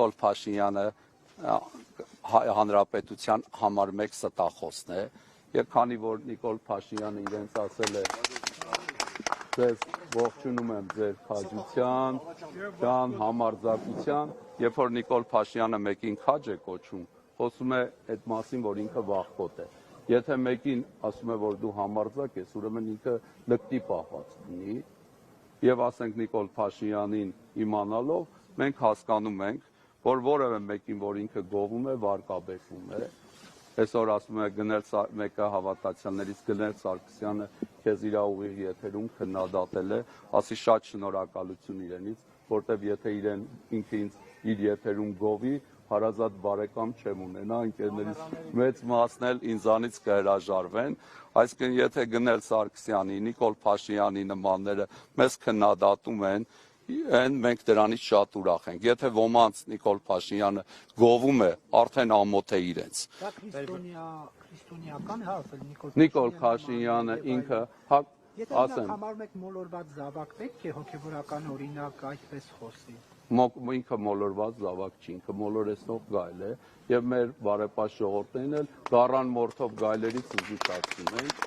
Նիկոլ Փաշինյանը հանրապետության համար մեկ ստախոսն է, եւ քանի որ Նիկոլ Փաշինյանը իրենց ասել է ձեզ ողջունում եմ ձեր քաջության, ջան, համարձակության, երբ որ Նիկոլ Փաշինյանը մեկին քաջ է կոչում, խոսում է այդ մասին, որ ինքը վախկոտ է։ Եթե մեկին ասում է, որ դու համարձակ ես, ուրեմն ինքը լկտի պահված ունի, եւ ասենք Նիկոլ Փաշինյանին իմանալով, մենք հասկանում ենք, որ որևէ մեկին, որ ինքը գովում է, վարկաբեկում է։ Այսօր ասում է մեկը հավատացյալներից Գնել Սարգսյանը քեզ իր ուղիղ եթերում քննադատել է, ասի շատ շնորհակալություն իրենից, որտեվ եթե ինքը ինձ իր եթերում գովի, հարազատ բարեկամ չեմ ունենա, ընկերներից մեծ մասն էլ ինձանից կհրաժարվեն, այսինքն եթե Գնել Սարգսյանի, Նիկոլ Փաշինյանի նմանները մեզ քննադատում են, մենք դրանից շատ ուրախ ենք։ Եթե ոմանց Նիկոլ Փաշինյանը գովում է, արդեն ամոթ է իրենց։ Դա քրիստոնեական է, Նիկոլ Փաշինյանը ինքը Եթե համարում եք մոլորված զավակ, պետք է հոգևորական օրինակ այդպես խոսի։ Ինքը մոլորված զավակ չի, ինքը մոլորեցնող գայլ է, եւ մեր բարեպաշտ ժողովրդին էլ գառան մորթով գայլերից զուգացնում ենք։